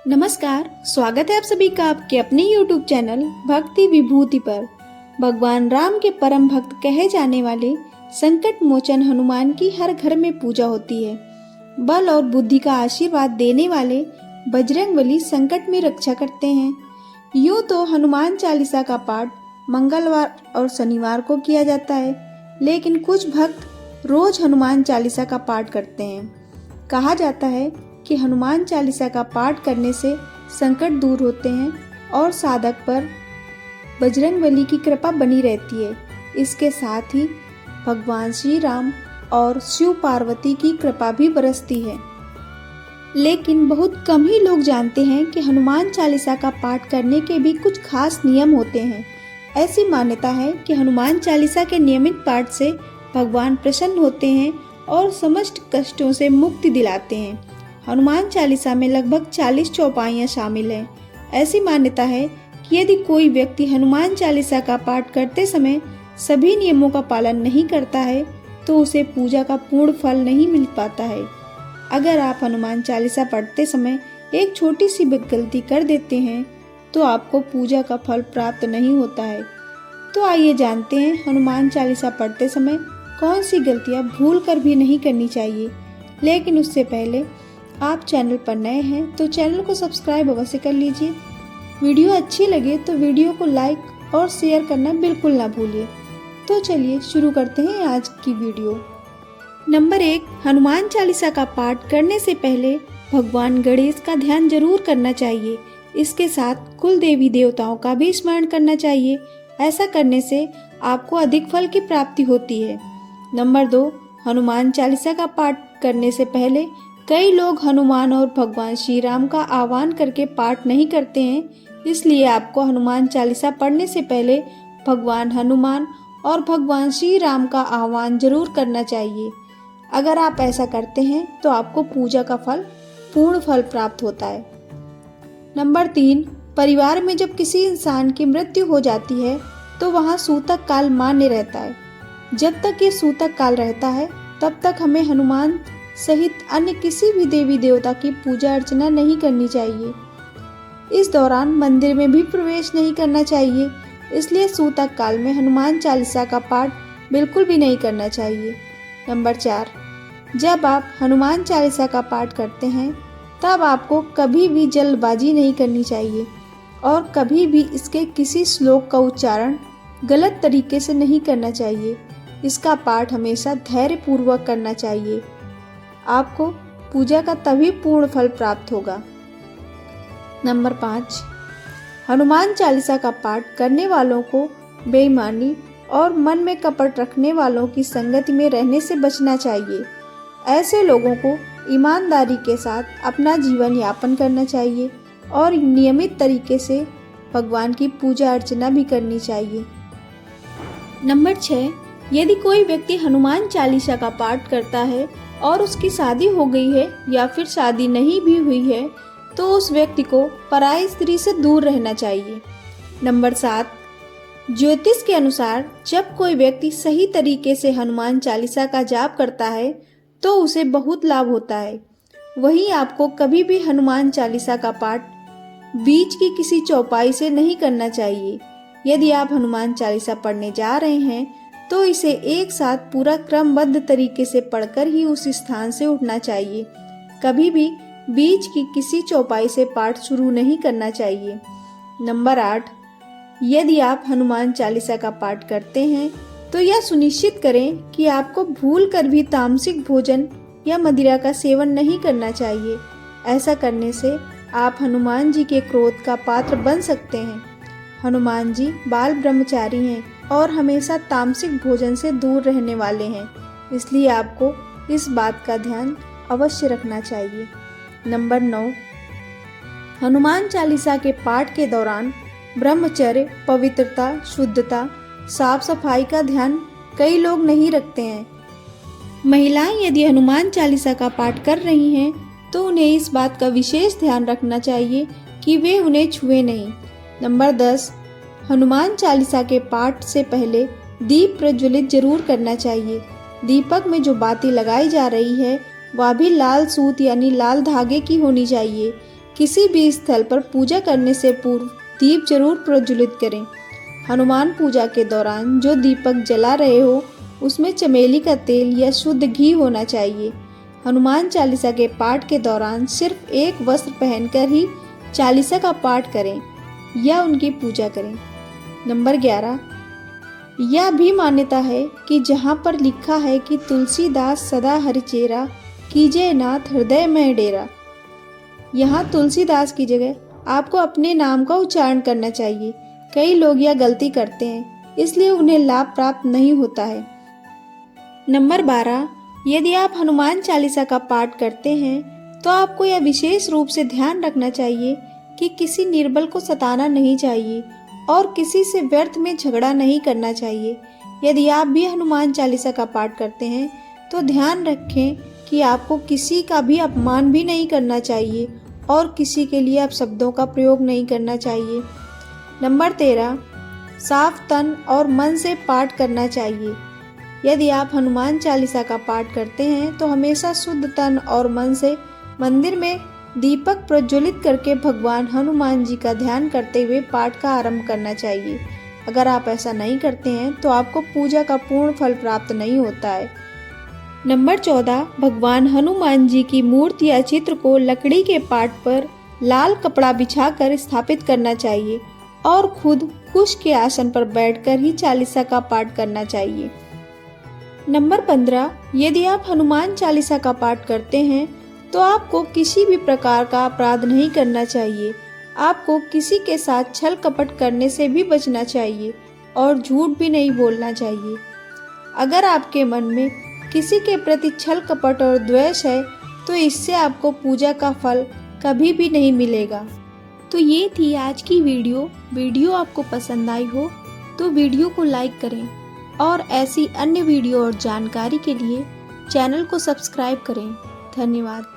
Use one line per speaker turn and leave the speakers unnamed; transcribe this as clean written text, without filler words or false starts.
नमस्कार, स्वागत है आप सभी का आपके अपने YouTube चैनल भक्ति विभूति पर। भगवान राम के परम भक्त कहे जाने वाले संकट मोचन हनुमान की हर घर में पूजा होती है। बल और बुद्धि का आशीर्वाद देने वाले बजरंगबली संकट में रक्षा करते हैं। यूँ तो हनुमान चालीसा का पाठ मंगलवार और शनिवार को किया जाता है, लेकिन कुछ भक्त रोज हनुमान चालीसा का पाठ करते हैं। कहा जाता है कि हनुमान चालीसा का पाठ करने से संकट दूर होते हैं और साधक पर बजरंगबली की कृपा बनी रहती है। इसके साथ ही भगवान श्री राम और शिव पार्वती की कृपा भी बरसती है। लेकिन बहुत कम ही लोग जानते हैं कि हनुमान चालीसा का पाठ करने के भी कुछ खास नियम होते हैं। ऐसी मान्यता है कि हनुमान चालीसा के नियमित पाठ से भगवान प्रसन्न होते हैं और समस्त कष्टों से मुक्ति दिलाते हैं। हनुमान चालीसा में लगभग 40 चौपाइयाँ शामिल हैं। ऐसी मान्यता है कि यदि कोई व्यक्ति हनुमान चालीसा का पाठ करते समय सभी नियमों का पालन नहीं करता है तो उसे पूजा का पूर्ण फल नहीं मिल पाता है। अगर आप हनुमान चालीसा पढ़ते समय एक छोटी सी भी गलती कर देते हैं तो आपको पूजा का फल प्राप्त नहीं होता है। तो आइए जानते हैं हनुमान चालीसा पढ़ते समय कौन सी गलतियाँ भूल कर भी नहीं करनी चाहिए। लेकिन उससे पहले आप चैनल पर नए हैं तो चैनल को सब्सक्राइब अवश्य कर लीजिए। वीडियो अच्छी लगे तो वीडियो को लाइक और शेयर करना बिल्कुल ना भूलिए। तो चलिए शुरू करते हैं आज की वीडियो। नंबर 1, हनुमान चालीसा का पाठ करने से पहले भगवान गणेश का ध्यान जरूर करना चाहिए। इसके साथ कुल देवी देवताओं का भी स्मरण करना चाहिए। ऐसा करने से आपको अधिक फल की प्राप्ति होती है। नंबर 2, हनुमान चालीसा का पाठ करने से पहले कई लोग हनुमान और भगवान श्री राम का आह्वान करके पाठ नहीं करते हैं। इसलिए आपको हनुमान चालीसा पढ़ने से पहले भगवान हनुमान और भगवान श्री राम का आह्वान जरूर करना चाहिए। अगर आप ऐसा करते हैं तो आपको पूजा का पूर्ण फल प्राप्त होता है। नंबर 3, परिवार में जब किसी इंसान की मृत्यु हो जाती है तो वहाँ सूतक काल मान्य रहता है। जब तक ये सूतक काल रहता है तब तक हमें हनुमान सहित अन्य किसी भी देवी देवता की पूजा अर्चना नहीं करनी चाहिए। इस दौरान मंदिर में भी प्रवेश नहीं करना चाहिए। इसलिए सूतक काल में हनुमान चालीसा का पाठ बिल्कुल भी नहीं करना चाहिए। नंबर 4, जब आप हनुमान चालीसा का पाठ करते हैं तब आपको कभी भी जल्दबाजी नहीं करनी चाहिए और कभी भी इसके किसी श्लोक का उच्चारण गलत तरीके से नहीं करना चाहिए। इसका पाठ हमेशा धैर्य पूर्वक करना चाहिए। आपको पूजा का तभी पूर्ण फल प्राप्त होगा। नंबर 5, हनुमान चालीसा का पाठ करने वालों को बेईमानी और मन में कपट रखने वालों की संगति में रहने से बचना चाहिए। ऐसे लोगों को ईमानदारी के साथ अपना जीवन यापन करना चाहिए और नियमित तरीके से भगवान की पूजा अर्चना भी करनी चाहिए। नंबर 6, यदि कोई व्यक्ति हनुमान चालीसा का पाठ करता है और उसकी शादी हो गई है या फिर शादी नहीं भी हुई है तो उस व्यक्ति को पराई स्त्री से दूर रहना चाहिए। नंबर 7, ज्योतिष के अनुसार जब कोई व्यक्ति सही तरीके से हनुमान चालीसा का जाप करता है तो उसे बहुत लाभ होता है। वहीं आपको कभी भी हनुमान चालीसा का पाठ बीच की किसी चौपाई से नहीं करना चाहिए। यदि आप हनुमान चालीसा पढ़ने जा रहे हैं तो इसे एक साथ पूरा क्रमबद्ध तरीके से पढ़कर ही उस स्थान से उठना चाहिए। कभी भी बीच की किसी चौपाई से पाठ शुरू नहीं करना चाहिए। नंबर 8, यदि आप हनुमान चालीसा का पाठ करते हैं तो यह सुनिश्चित करें कि आपको भूल कर भी तामसिक भोजन या मदिरा का सेवन नहीं करना चाहिए। ऐसा करने से आप हनुमान जी के क्रोध का पात्र बन सकते हैं। हनुमान जी बाल ब्रह्मचारी हैं और हमेशा तामसिक भोजन से दूर रहने वाले हैं। इसलिए आपको इस बात का ध्यान अवश्य रखना चाहिए। नंबर 9, हनुमान चालीसा के पाठ के दौरान ब्रह्मचर्य, पवित्रता, शुद्धता, साफ सफाई का ध्यान कई लोग नहीं रखते हैं। महिलाएं यदि हनुमान चालीसा का पाठ कर रही हैं तो उन्हें इस बात का विशेष ध्यान रखना चाहिए कि वे उन्हें छुए नहीं। नंबर 10, हनुमान चालीसा के पाठ से पहले दीप प्रज्वलित जरूर करना चाहिए। दीपक में जो बाती लगाई जा रही है वह भी लाल सूत यानी लाल धागे की होनी चाहिए। किसी भी स्थल पर पूजा करने से पूर्व दीप जरूर प्रज्वलित करें। हनुमान पूजा के दौरान जो दीपक जला रहे हो उसमें चमेली का तेल या शुद्ध घी होना चाहिए। हनुमान चालीसा के पाठ के दौरान सिर्फ एक वस्त्र पहनकर ही चालीसा का पाठ करें या उनकी पूजा करें। नंबर 11, यह भी मान्यता है कि जहाँ पर लिखा है कि तुलसीदास सदा हरिचेरा, कीजिए नाथ हृदय में डेरा, यहाँ तुलसीदास की जगह आपको अपने नाम का उच्चारण करना चाहिए। कई लोग यह गलती करते हैं, इसलिए उन्हें लाभ प्राप्त नहीं होता है। नंबर 12, यदि आप हनुमान चालीसा का पाठ करते हैं तो आपको यह विशेष रूप से ध्यान रखना चाहिए कि किसी निर्बल को सताना नहीं चाहिए और किसी से व्यर्थ में झगड़ा नहीं करना चाहिए। यदि आप भी हनुमान चालीसा का पाठ करते हैं तो ध्यान रखें कि आपको किसी का भी अपमान भी नहीं करना चाहिए और किसी के लिए अपशब्दों का प्रयोग नहीं करना चाहिए। नंबर 13, साफ तन और मन से पाठ करना चाहिए। यदि आप हनुमान चालीसा का पाठ करते हैं तो हमेशा शुद्ध तन और मन से मंदिर में दीपक प्रज्वलित करके भगवान हनुमान जी का ध्यान करते हुए पाठ का आरंभ करना चाहिए। अगर आप ऐसा नहीं करते हैं तो आपको पूजा का पूर्ण फल प्राप्त नहीं होता है। नंबर 14, भगवान हनुमान जी की मूर्ति या चित्र को लकड़ी के पाट पर लाल कपड़ा बिछाकर स्थापित करना चाहिए और खुद कुश के आसन पर बैठकर ही चालीसा का पाठ करना चाहिए। नंबर 15, यदि आप हनुमान चालीसा का पाठ करते हैं तो आपको किसी भी प्रकार का अपराध नहीं करना चाहिए। आपको किसी के साथ छल कपट करने से भी बचना चाहिए और झूठ भी नहीं बोलना चाहिए। अगर आपके मन में किसी के प्रति छल कपट और द्वेष है तो इससे आपको पूजा का फल कभी भी नहीं मिलेगा। तो ये थी आज की वीडियो आपको पसंद आई हो तो वीडियो को लाइक करें और ऐसी अन्य वीडियो और जानकारी के लिए चैनल को सब्सक्राइब करें। धन्यवाद।